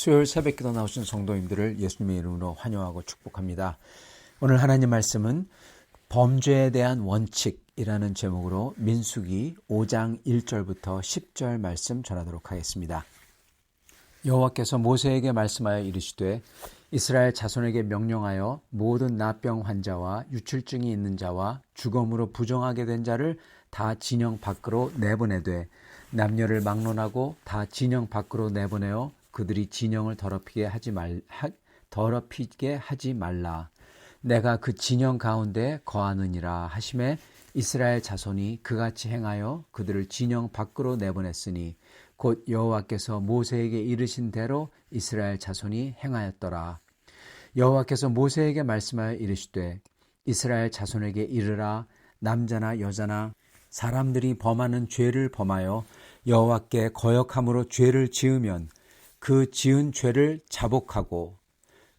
수요일 새벽기도 나오신 성도님들을 예수님의 이름으로 환영하고 축복합니다. 오늘 하나님 말씀은 범죄에 대한 원칙이라는 제목으로 민수기 5장 1절부터 10절 말씀 전하도록 하겠습니다. 여호와께서 모세에게 말씀하여 이르시되 이스라엘 자손에게 명령하여 모든 나병 환자와 유출증이 있는 자와 죽음으로 부정하게 된 자를 다 진영 밖으로 내보내되 남녀를 막론하고 다 진영 밖으로 내보내어 그들이 진영을 더럽히게 하지 말라. 내가 그 진영 가운데 거하느니라 하심에 이스라엘 자손이 그같이 행하여 그들을 진영 밖으로 내보냈으니 곧 여호와께서 모세에게 이르신 대로 이스라엘 자손이 행하였더라. 여호와께서 모세에게 말씀하여 이르시되 이스라엘 자손에게 이르라. 남자나 여자나 사람들이 범하는 죄를 범하여 여호와께 거역함으로 죄를 지으면 그 지은 죄를 자복하고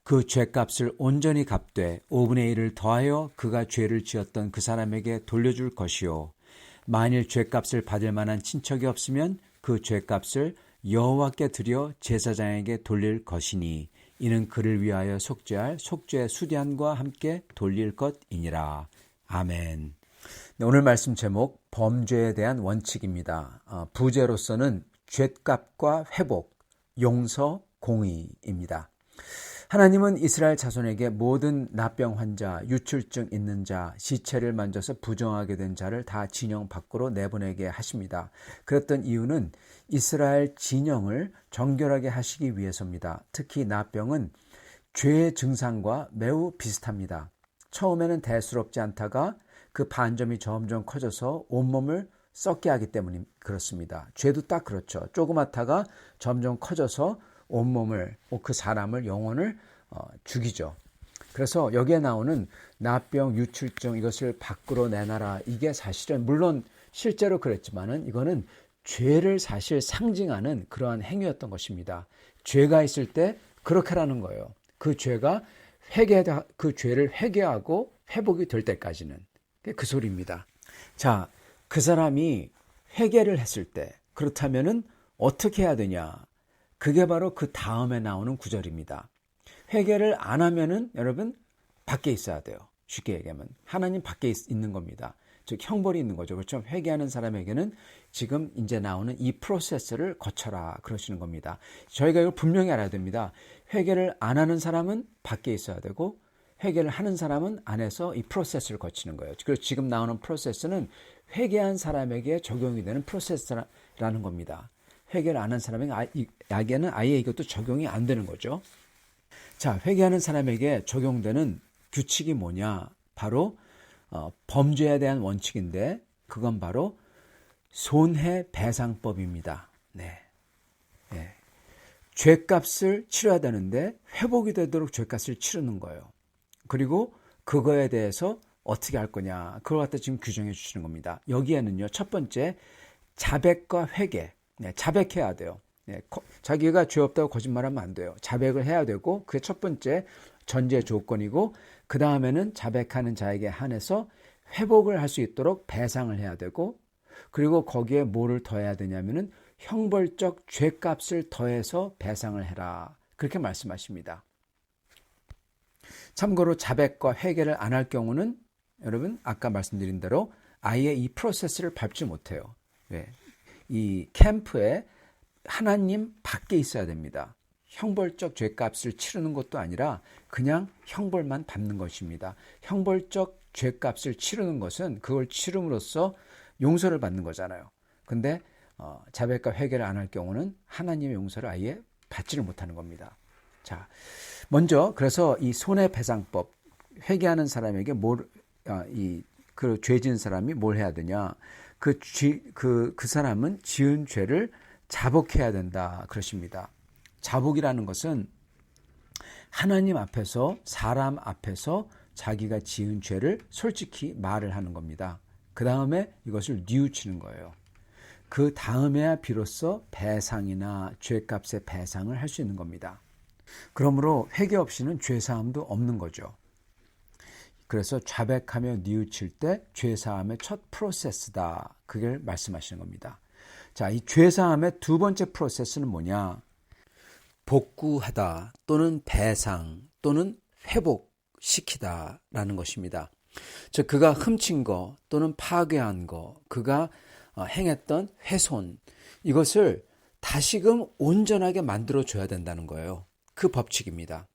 그 죄값을 온전히 갚되 5분의 1을 더하여 그가 죄를 지었던 그 사람에게 돌려줄 것이요 만일 죄값을 받을 만한 친척이 없으면 그 죄값을 여호와께 드려 제사장에게 돌릴 것이니 이는 그를 위하여 속죄할 속죄 수단과 함께 돌릴 것이니라. 아멘. 네, 오늘 말씀 제목 범죄에 대한 원칙입니다. 부제로서는 죄값과 회복, 용서, 공의입니다. 하나님은 이스라엘 자손에게 모든 나병 환자, 유출증 있는 자, 시체를 만져서 부정하게 된 자를 다 진영 밖으로 내보내게 하십니다. 그랬던 이유는 이스라엘 진영을 정결하게 하시기 위해서입니다. 특히 나병은 죄의 증상과 매우 비슷합니다. 처음에는 대수롭지 않다가 그 반점이 점점 커져서 온몸을 썩게 하기 때문에 그렇습니다. 죄도 딱 그렇죠. 조그맣다가 점점 커져서 온몸을, 그 사람을, 영혼을 죽이죠. 그래서 여기에 나오는 나병, 유출증 이것을 밖으로 내놔라. 이게 사실은 물론 실제로 그랬지만은 이거는 죄를 사실 상징하는 그러한 행위였던 것입니다. 죄가 있을 때 그렇게 하라는 거예요. 그 죄가 그 죄를 회개하고 회복이 될 때까지는 그 소리입니다. 자, 그 사람이 회개를 했을 때 그렇다면은 어떻게 해야 되냐? 그게 바로 그 다음에 나오는 구절입니다. 회개를 안 하면은 여러분 밖에 있어야 돼요. 쉽게 얘기하면 하나님 밖에 있는 겁니다. 즉 형벌이 있는 거죠. 그렇죠? 회개하는 사람에게는 지금 이제 나오는 이 프로세스를 거쳐라 그러시는 겁니다. 저희가 이걸 분명히 알아야 됩니다. 회개를 안 하는 사람은 밖에 있어야 되고 회개를 하는 사람은 안에서 이 프로세스를 거치는 거예요. 그래서 지금 나오는 프로세스는 회개한 사람에게 적용이 되는 프로세스라는 겁니다. 회개를 안 한 사람에게는 아예 이것도 적용이 안 되는 거죠. 자, 회개하는 사람에게 적용되는 규칙이 뭐냐? 바로 범죄에 대한 원칙인데 그건 바로 손해배상법입니다. 네. 죄값을 치러야 되는데 회복이 되도록 죄값을 치르는 거예요. 그리고 그거에 대해서 어떻게 할 거냐, 그걸 갖다 지금 규정해 주시는 겁니다. 여기에는요, 첫 번째 자백과 회개, 자백해야 돼요. 자기가 죄 없다고 거짓말하면 안 돼요. 자백을 해야 되고 그게 첫 번째 전제 조건이고 그 다음에는 자백하는 자에게 한해서 회복을 할 수 있도록 배상을 해야 되고 그리고 거기에 뭐를 더해야 되냐면은 형벌적 죄값을 더해서 배상을 해라 그렇게 말씀하십니다. 참고로 자백과 회개를 안 할 경우는 여러분 아까 말씀드린 대로 아예 이 프로세스를 밟지 못해요. 이 캠프에 하나님 밖에 있어야 됩니다. 형벌적 죄값을 치르는 것도 아니라 그냥 형벌만 받는 것입니다. 형벌적 죄값을 치르는 것은 그걸 치름으로써 용서를 받는 거잖아요. 근데 자백과 회개를 안 할 경우는 하나님의 용서를 아예 받지를 못하는 겁니다. 자, 먼저 그래서 이 손해배상법 회개하는 사람에게 그 죄 지은 사람이 뭘 해야 되냐? 그 사람은 지은 죄를 자복해야 된다 그러십니다. 자복이라는 것은 하나님 앞에서 사람 앞에서 자기가 지은 죄를 솔직히 말을 하는 겁니다. 그 다음에 이것을 뉘우치는 거예요. 그 다음에야 비로소 배상이나 죄값의 배상을 할 수 있는 겁니다. 그러므로 회개 없이는 죄사함도 없는 거죠. 그래서 자백하며 뉘우칠 때 죄사함의 첫 프로세스다. 그걸 말씀하시는 겁니다. 자, 이 죄사함의 두 번째 프로세스는 뭐냐? 복구하다 또는 배상 또는 회복시키다라는 것입니다. 즉 그가 훔친 거 또는 파괴한 거, 그가 행했던 훼손, 이것을 다시금 온전하게 만들어줘야 된다는 거예요. 그 법칙입니다.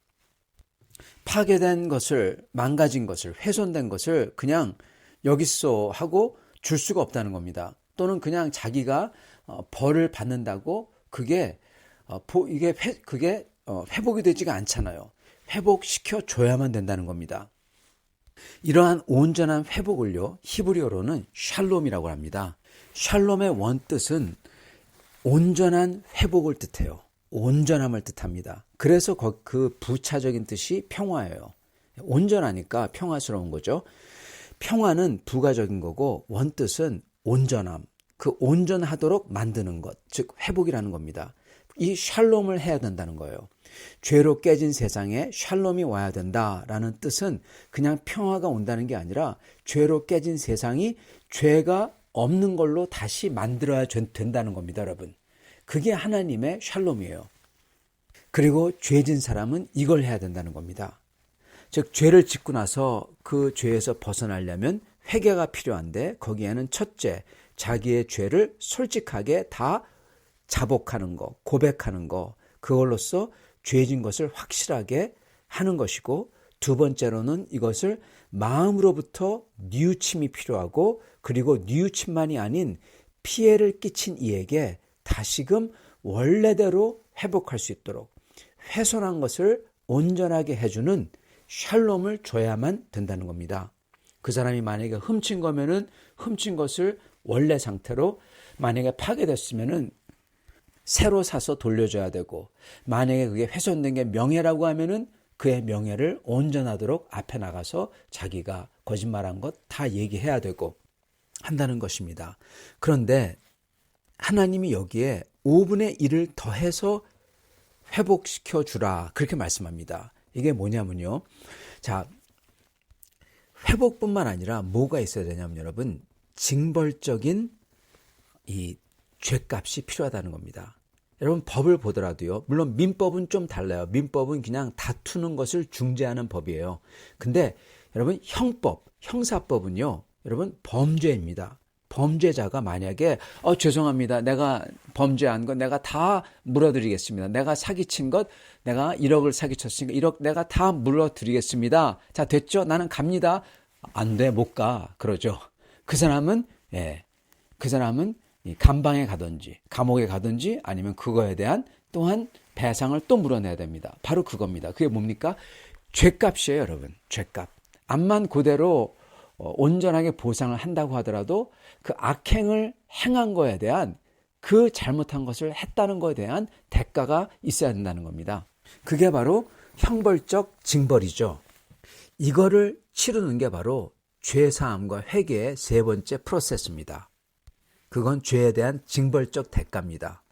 파괴된 것을, 망가진 것을, 훼손된 것을 그냥 여기 있어 하고 줄 수가 없다는 겁니다. 또는 그냥 자기가 벌을 받는다고 그게 회복이 되지가 않잖아요. 회복시켜 줘야만 된다는 겁니다. 이러한 온전한 회복을요, 히브리어로는 샬롬이라고 합니다. 샬롬의 원뜻은 온전한 회복을 뜻해요. 온전함을 뜻합니다. 그래서 그 부차적인 뜻이 평화예요. 온전하니까 평화스러운 거죠. 평화는 부가적인 거고 원뜻은 온전함, 그 온전하도록 만드는 것, 즉 회복이라는 겁니다. 이 샬롬을 해야 된다는 거예요. 죄로 깨진 세상에 샬롬이 와야 된다라는 뜻은 그냥 평화가 온다는 게 아니라 죄로 깨진 세상이 죄가 없는 걸로 다시 만들어야 된다는 겁니다, 여러분. 그게 하나님의 샬롬이에요. 그리고 죄진 사람은 이걸 해야 된다는 겁니다. 즉 죄를 짓고 나서 그 죄에서 벗어나려면 회개가 필요한데 거기에는 첫째, 자기의 죄를 솔직하게 다 자복하는 거, 고백하는 거, 그걸로써 죄진 것을 확실하게 하는 것이고, 두 번째로는 이것을 마음으로부터 뉘우침이 필요하고, 그리고 뉘우침만이 아닌 피해를 끼친 이에게 다시금 원래대로 회복할 수 있도록 훼손한 것을 온전하게 해주는 샬롬을 줘야만 된다는 겁니다. 그 사람이 만약에 훔친 거면은 훔친 것을 원래 상태로, 만약에 파괴됐으면은 새로 사서 돌려줘야 되고, 만약에 그게 훼손된 게 명예라고 하면은 그의 명예를 온전하도록 앞에 나가서 자기가 거짓말한 것 다 얘기해야 되고 한다는 것입니다. 그런데 하나님이 여기에 5분의 1을 더해서 회복시켜 주라, 그렇게 말씀합니다. 이게 뭐냐면요, 자, 회복뿐만 아니라 뭐가 있어야 되냐면 여러분, 징벌적인 이 죄값이 필요하다는 겁니다. 여러분 법을 보더라도요, 물론 민법은 좀 달라요. 민법은 그냥 다투는 것을 중재하는 법이에요. 근데 여러분 형사법은요, 여러분 범죄입니다. 범죄자가 만약에 죄송합니다, 내가 범죄한 것 내가 다 물어드리겠습니다. 내가 사기친 것, 내가 1억을 사기쳤으니까 1억 내가 다 물어드리겠습니다. 자, 됐죠? 나는 갑니다. 안 돼, 못 가. 그러죠. 그 사람은 감방에 가든지 감옥에 가든지 아니면 그거에 대한 또한 배상을 또 물어내야 됩니다. 바로 그겁니다. 그게 뭡니까? 죄값이에요, 여러분. 죄값. 암만 그대로 온전하게 보상을 한다고 하더라도 그 악행을 행한 거에 대한, 그 잘못한 것을 했다는 것에 대한 대가가 있어야 된다는 겁니다. 그게 바로 형벌적 징벌이죠. 이거를 치르는 게 바로 죄사함과 회개의 세 번째 프로세스입니다. 그건 죄에 대한 징벌적 대가입니다.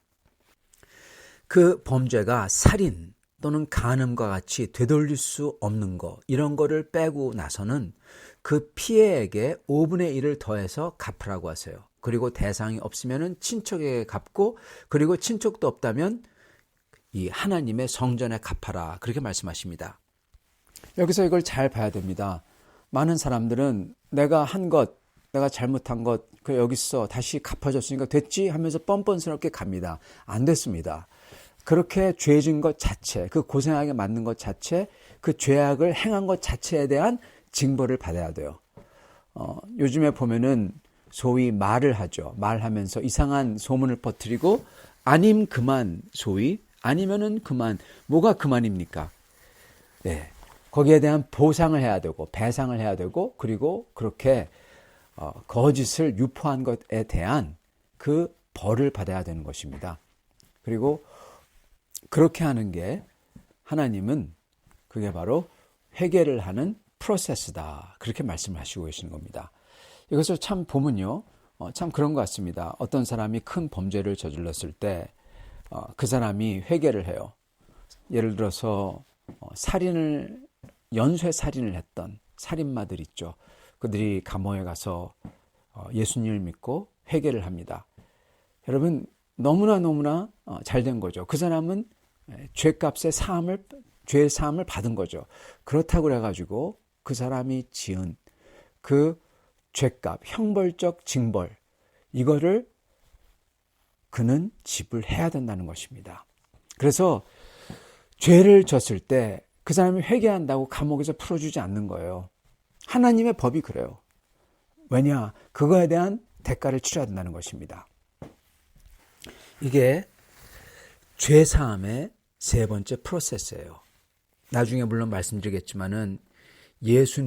그 범죄가 살인 또는 간음과 같이 되돌릴 수 없는 거, 이런 거를 빼고 나서는 그 피해에게 5분의 1을 더해서 갚으라고 하세요. 그리고 대상이 없으면 친척에게 갚고, 그리고 친척도 없다면 이 하나님의 성전에 갚아라, 그렇게 말씀하십니다. 여기서 이걸 잘 봐야 됩니다. 많은 사람들은 내가 한 것, 내가 잘못한 것, 그 여기 있어, 다시 갚아줬으니까 됐지 하면서 뻔뻔스럽게 갑니다. 안 됐습니다. 그렇게 죄진 것 자체, 그 고생하게 만든 것 자체, 그 죄악을 행한 것 자체에 대한 징벌을 받아야 돼요. 요즘에 보면은 소위 말을 하죠. 말하면서 이상한 소문을 퍼뜨리고, 아님 그만, 소위 아니면은 그만. 뭐가 그만입니까? 네, 거기에 대한 보상을 해야 되고 배상을 해야 되고, 그리고 그렇게 거짓을 유포한 것에 대한 그 벌을 받아야 되는 것입니다. 그리고 그렇게 하는 게 하나님은 그게 바로 회개를 하는 프로세스다, 그렇게 말씀을 하시고 계시는 겁니다. 이것을 참 보면요, 참 그런 것 같습니다. 어떤 사람이 큰 범죄를 저질렀을 때 그 사람이 회개를 해요. 예를 들어서 연쇄 살인을 했던 살인마들 있죠. 그들이 감옥에 가서 예수님을 믿고 회개를 합니다. 여러분, 너무나 잘 된 거죠. 그 사람은 죄값의 죄의 사함을 받은 거죠. 그렇다고 그래가지고 그 사람이 지은 그 죄값, 형벌적 징벌, 이거를 그는 지불해야 된다는 것입니다. 그래서 죄를 졌을 때 그 사람이 회개한다고 감옥에서 풀어주지 않는 거예요. 하나님의 법이 그래요. 왜냐? 그거에 대한 대가를 치러야 된다는 것입니다. 이게 죄사함의 세 번째 프로세스예요. 나중에 물론 말씀드리겠지만은 예수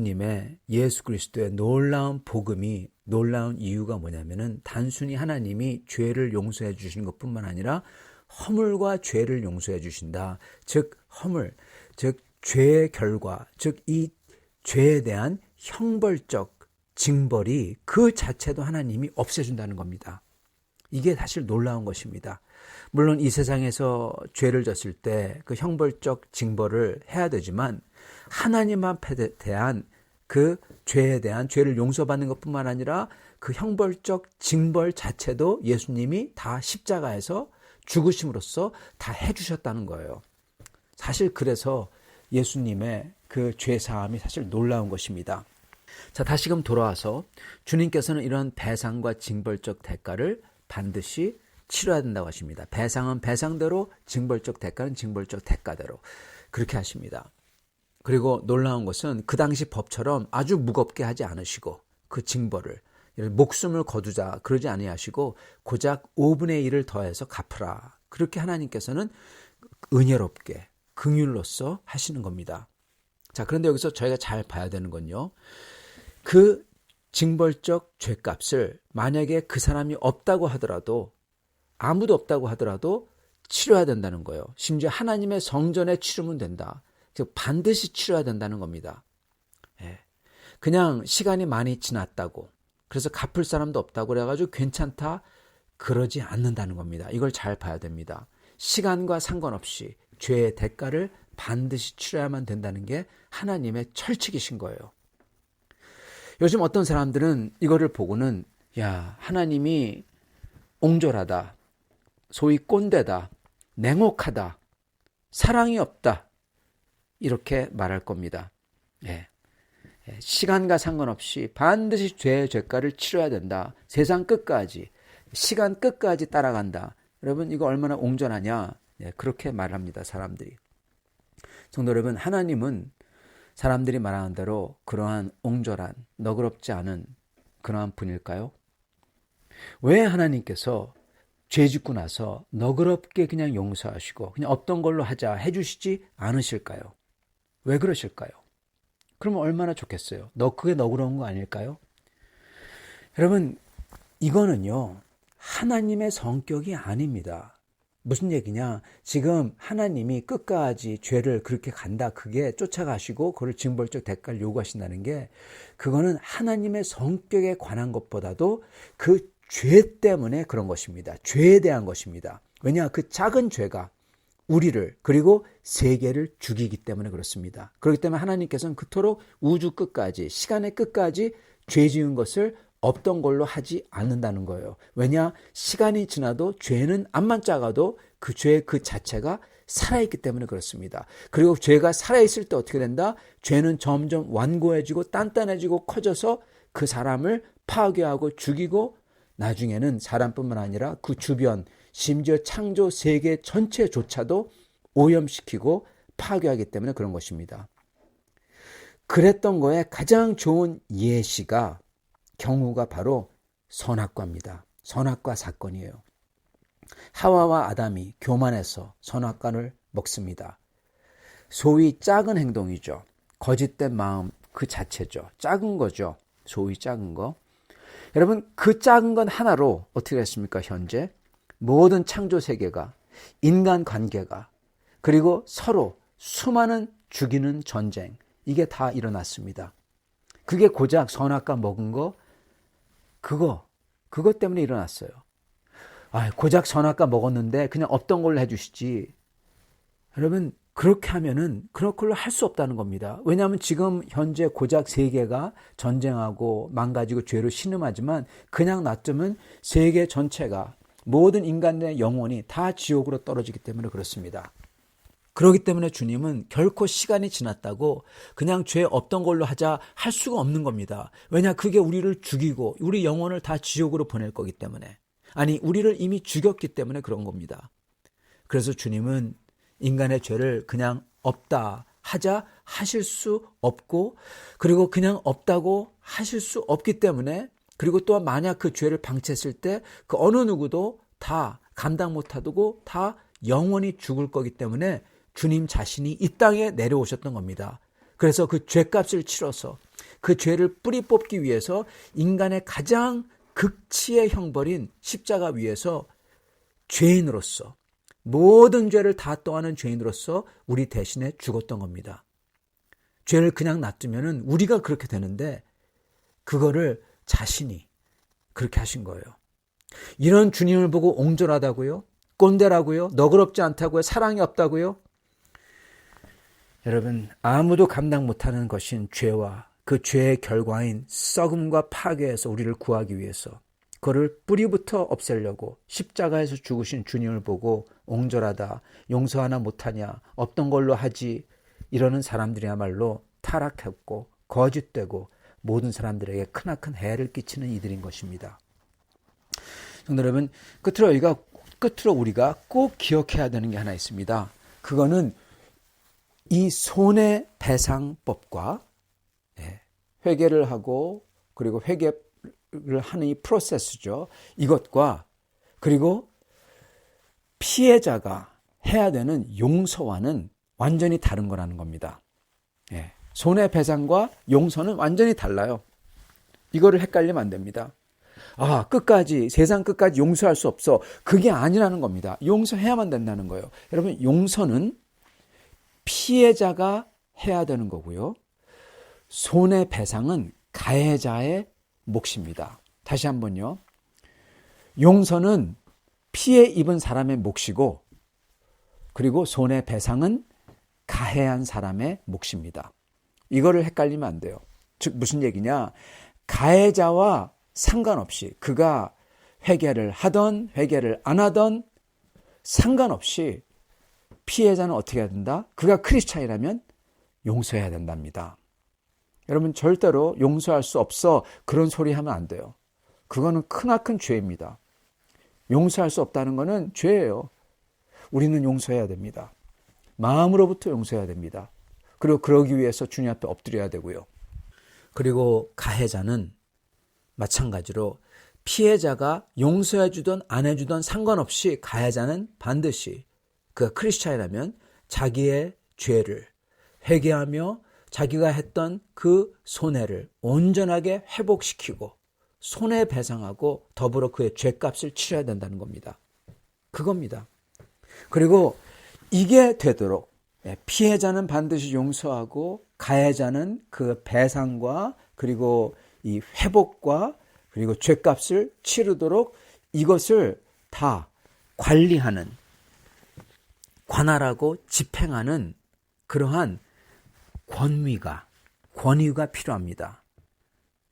그리스도의 놀라운 복음이, 놀라운 이유가 뭐냐면은 단순히 하나님이 죄를 용서해 주시는 것뿐만 아니라 허물과 죄를 용서해 주신다. 즉 허물, 즉 죄의 결과, 즉 이 죄에 대한 형벌적 징벌이 그 자체도 하나님이 없애준다는 겁니다. 이게 사실 놀라운 것입니다. 물론 이 세상에서 죄를 졌을 때 그 형벌적 징벌을 해야 되지만 하나님 앞에 대한 그 죄에 대한 죄를 용서받는 것뿐만 아니라 그 형벌적 징벌 자체도 예수님이 다 십자가에서 죽으심으로써 다 해주셨다는 거예요. 사실 그래서 예수님의 그 죄사함이 사실 놀라운 것입니다. 자, 다시금 돌아와서 주님께서는 이런 배상과 징벌적 대가를 반드시 치러야 된다고 하십니다. 배상은 배상대로, 징벌적 대가는 징벌적 대가대로 그렇게 하십니다. 그리고 놀라운 것은 그 당시 법처럼 아주 무겁게 하지 않으시고 그 징벌을 목숨을 거두자 그러지 아니하시고 고작 5분의 1을 더해서 갚으라. 그렇게 하나님께서는 은혜롭게 긍휼로써 하시는 겁니다. 자, 그런데 여기서 저희가 잘 봐야 되는 건요. 그 징벌적 죄값을 만약에 그 사람이 없다고 하더라도, 아무도 없다고 하더라도 치러야 된다는 거예요. 심지어 하나님의 성전에 치르면 된다. 즉 반드시 치러야 된다는 겁니다. 그냥 시간이 많이 지났다고, 그래서 갚을 사람도 없다고 그래가지고 괜찮다, 그러지 않는다는 겁니다. 이걸 잘 봐야 됩니다. 시간과 상관없이 죄의 대가를 반드시 치러야만 된다는 게 하나님의 철칙이신 거예요. 요즘 어떤 사람들은 이거를 보고는 야, 하나님이 옹졸하다, 소위 꼰대다, 냉혹하다, 사랑이 없다, 이렇게 말할 겁니다. 시간과 상관없이 반드시 죄의 죄가를 치러야 된다. 세상 끝까지, 시간 끝까지 따라간다. 여러분, 이거 얼마나 옹졸하냐? 그렇게 말합니다, 사람들이. 성도 여러분, 하나님은 사람들이 말하는 대로 그러한 옹졸한, 너그럽지 않은 그러한 분일까요? 왜 하나님께서 죄 짓고 나서 너그럽게 그냥 용서하시고 그냥 없던 걸로 하자 해주시지 않으실까요? 왜 그러실까요? 그러면 얼마나 좋겠어요. 그게 너그러운 거 아닐까요? 여러분, 이거는요, 하나님의 성격이 아닙니다. 무슨 얘기냐? 지금 하나님이 끝까지 죄를 그렇게 간다, 그게 쫓아가시고 그걸 징벌적 대가를 요구하신다는 게, 그거는 하나님의 성격에 관한 것보다도 그 죄 때문에 그런 것입니다. 죄에 대한 것입니다. 왜냐? 그 작은 죄가 우리를, 그리고 세계를 죽이기 때문에 그렇습니다. 그렇기 때문에 하나님께서는 그토록 우주 끝까지, 시간의 끝까지 죄 지은 것을 없던 걸로 하지 않는다는 거예요. 왜냐? 시간이 지나도 죄는 암만 작아도 그 죄 그 자체가 살아있기 때문에 그렇습니다. 그리고 죄가 살아있을 때 어떻게 된다? 죄는 점점 완고해지고 단단해지고 커져서 그 사람을 파괴하고 죽이고, 나중에는 사람뿐만 아니라 그 주변, 심지어 창조 세계 전체조차도 오염시키고 파괴하기 때문에 그런 것입니다. 그랬던 거에 가장 좋은 예시가, 경우가 바로 선악과입니다. 선악과 사건이에요. 하와와 아담이 교만해서 선악과를 먹습니다. 소위 작은 행동이죠. 거짓된 마음 그 자체죠. 작은 거죠. 소위 작은 거. 여러분, 그 작은 건 하나로 어떻게 됐습니까? 현재 모든 창조 세계가, 인간 관계가, 그리고 서로 수많은 죽이는 전쟁, 이게 다 일어났습니다. 그게 고작 선악과 먹은 거, 그것 때문에 일어났어요. 고작 선악과 먹었는데 그냥 없던 걸로 해주시지. 여러분, 그렇게 하면은 그런 걸로 할 수 없다는 겁니다. 왜냐하면 지금 현재 고작 세계가 전쟁하고 망가지고 죄로 신음하지만 그냥 놔두면 세계 전체가, 모든 인간의 영혼이 다 지옥으로 떨어지기 때문에 그렇습니다. 그렇기 때문에 주님은 결코 시간이 지났다고 그냥 죄 없던 걸로 하자 할 수가 없는 겁니다. 왜냐, 그게 우리를 죽이고 우리 영혼을 다 지옥으로 보낼 거기 때문에. 아니, 우리를 이미 죽였기 때문에 그런 겁니다. 그래서 주님은 인간의 죄를 그냥 없다 하자 하실 수 없고, 그리고 그냥 없다고 하실 수 없기 때문에, 그리고 또한 만약 그 죄를 방치했을 때 그 어느 누구도 다 감당 못하고 다 영원히 죽을 거기 때문에 주님 자신이 이 땅에 내려오셨던 겁니다. 그래서 그 죄값을 치러서 그 죄를 뿌리 뽑기 위해서 인간의 가장 극치의 형벌인 십자가 위에서 죄인으로서, 모든 죄를 다 떠안은 죄인으로서 우리 대신에 죽었던 겁니다. 죄를 그냥 놔두면은 우리가 그렇게 되는데 그거를 자신이 그렇게 하신 거예요. 이런 주님을 보고 옹졸하다고요? 꼰대라고요? 너그럽지 않다고요? 사랑이 없다고요? 여러분, 아무도 감당 못하는 것인 죄와 그 죄의 결과인 썩음과 파괴에서 우리를 구하기 위해서 그거를 뿌리부터 없애려고 십자가에서 죽으신 주님을 보고 옹졸하다, 용서 하나 못하냐, 없던 걸로 하지, 이러는 사람들이야말로 타락했고 거짓되고 모든 사람들에게 크나큰 해를 끼치는 이들인 것입니다. 성도 여러분, 끝으로 우리가 꼭 기억해야 되는 게 하나 있습니다. 그거는 이 손해배상법과 회개를 하고 그리고 회개를 하는 이 프로세스죠. 이것과 그리고 피해자가 해야 되는 용서와는 완전히 다른 거라는 겁니다. 손해배상과 용서는 완전히 달라요. 이거를 헷갈리면 안 됩니다. 끝까지, 세상 끝까지 용서할 수 없어. 그게 아니라는 겁니다. 용서해야만 된다는 거예요. 여러분, 용서는 피해자가 해야 되는 거고요. 손해배상은 가해자의 몫입니다. 다시 한번요. 용서는 피해 입은 사람의 몫이고, 그리고 손해배상은 가해한 사람의 몫입니다. 이거를 헷갈리면 안 돼요. 즉 무슨 얘기냐? 가해자와 상관없이, 그가 회개를 하던 회개를 안 하던 상관없이 피해자는 어떻게 해야 된다? 그가 크리스찬이라면 용서해야 된답니다. 여러분, 절대로 용서할 수 없어 그런 소리 하면 안 돼요. 그거는 크나큰 죄입니다. 용서할 수 없다는 거는 죄예요. 우리는 용서해야 됩니다. 마음으로부터 용서해야 됩니다. 그리고 그러기 위해서 주님 앞에 엎드려야 되고요. 그리고 가해자는 마찬가지로 피해자가 용서해 주든 안 해주든 상관없이 가해자는 반드시 그가 크리스찬이라면 자기의 죄를 회개하며 자기가 했던 그 손해를 온전하게 회복시키고 손해배상하고 더불어 그의 죄값을 치러야 된다는 겁니다. 그겁니다. 그리고 이게 되도록 피해자는 반드시 용서하고 가해자는 그 배상과 그리고 이 회복과 그리고 죄값을 치르도록 이것을 다 관리하는, 관할하고 집행하는 그러한 권위가 필요합니다.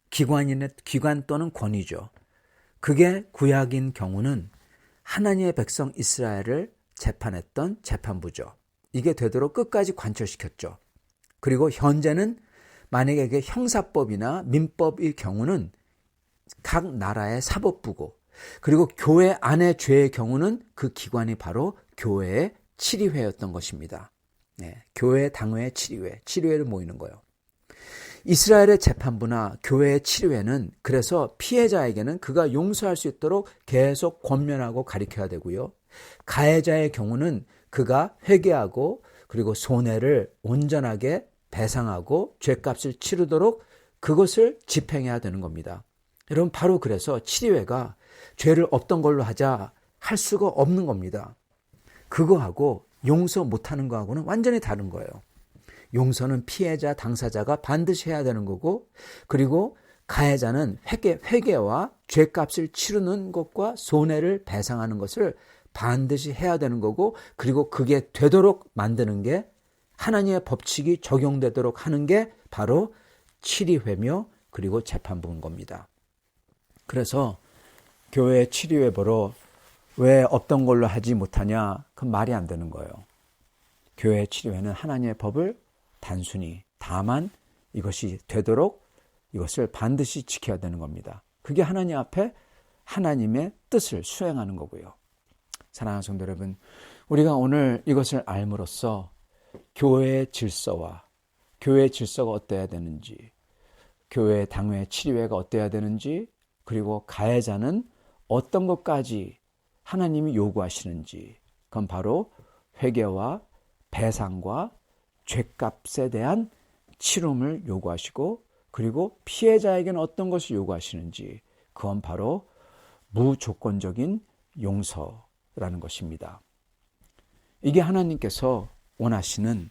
기관 또는 권위죠. 그게 구약인 경우는 하나님의 백성 이스라엘을 재판했던 재판부죠. 이게 되도록 끝까지 관철시켰죠. 그리고 현재는 만약에 이게 형사법이나 민법의 경우는 각 나라의 사법부고, 그리고 교회 안의 죄의 경우는 그 기관이 바로 교회의 치리회였던 것입니다. 교회 당회 치리회를 모이는 거예요. 이스라엘의 재판부나 교회의 치리회는 그래서 피해자에게는 그가 용서할 수 있도록 계속 권면하고 가르쳐야 되고요. 가해자의 경우는 그가 회개하고 그리고 손해를 온전하게 배상하고 죄값을 치르도록 그것을 집행해야 되는 겁니다. 여러분, 바로 그래서 치리회가 죄를 없던 걸로 하자 할 수가 없는 겁니다. 그거하고 용서 못하는 거하고는 완전히 다른 거예요. 용서는 피해자, 당사자가 반드시 해야 되는 거고, 그리고 가해자는 회개와 죄값을 치르는 것과 손해를 배상하는 것을 반드시 해야 되는 거고, 그리고 그게 되도록 만드는 게, 하나님의 법칙이 적용되도록 하는 게 바로 치리회며 그리고 재판부인 겁니다. 그래서 교회 치리회 보러 왜 없던 걸로 하지 못하냐? 그건 말이 안 되는 거예요. 교회 치료회는 하나님의 법을 단순히 다만 이것이 되도록 이것을 반드시 지켜야 되는 겁니다. 그게 하나님 앞에 하나님의 뜻을 수행하는 거고요. 사랑하는 성도 여러분, 우리가 오늘 이것을 알므로써 교회의 질서와 교회의 질서가 어때야 되는지, 교회 당회 치료회가 어때야 되는지, 그리고 가해자는 어떤 것까지 하나님이 요구하시는지, 그건 바로 회개와 배상과 죄값에 대한 치름을 요구하시고, 그리고 피해자에게는 어떤 것을 요구하시는지, 그건 바로 무조건적인 용서라는 것입니다. 이게 하나님께서 원하시는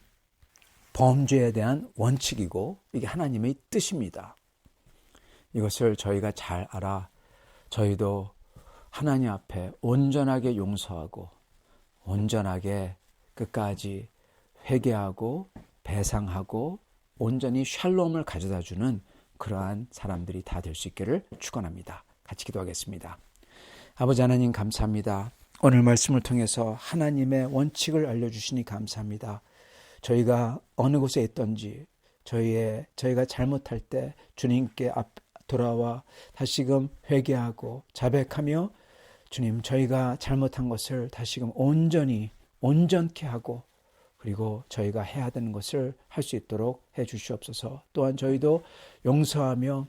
범죄에 대한 원칙이고 이게 하나님의 뜻입니다. 이것을 저희가 잘 알아 저희도 하나님 앞에 온전하게 용서하고 온전하게 끝까지 회개하고 배상하고 온전히 샬롬을 가져다주는 그러한 사람들이 다 될 수 있기를 축원합니다. 같이 기도하겠습니다. 아버지 하나님 감사합니다. 오늘 말씀을 통해서 하나님의 원칙을 알려주시니 감사합니다. 저희가 어느 곳에 있던지 저희가 잘못할 때 주님께 돌아와 다시금 회개하고 자백하며 주님 저희가 잘못한 것을 다시금 온전케 하고 그리고 저희가 해야 되는 것을 할 수 있도록 해 주시옵소서. 또한 저희도 용서하며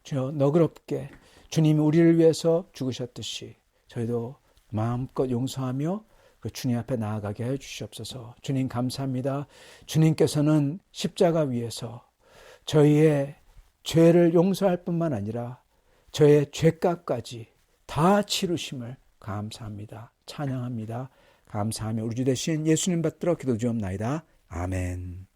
주여 너그럽게 주님이 우리를 위해서 죽으셨듯이 저희도 마음껏 용서하며 그 주님 앞에 나아가게 해 주시옵소서. 주님 감사합니다. 주님께서는 십자가 위에서 저희의 죄를 용서할 뿐만 아니라 저의 죄값까지 다 치르심을 감사합니다. 찬양합니다. 감사하며 우리 주 되신 예수님 받들어 기도드리옵나이다. 아멘.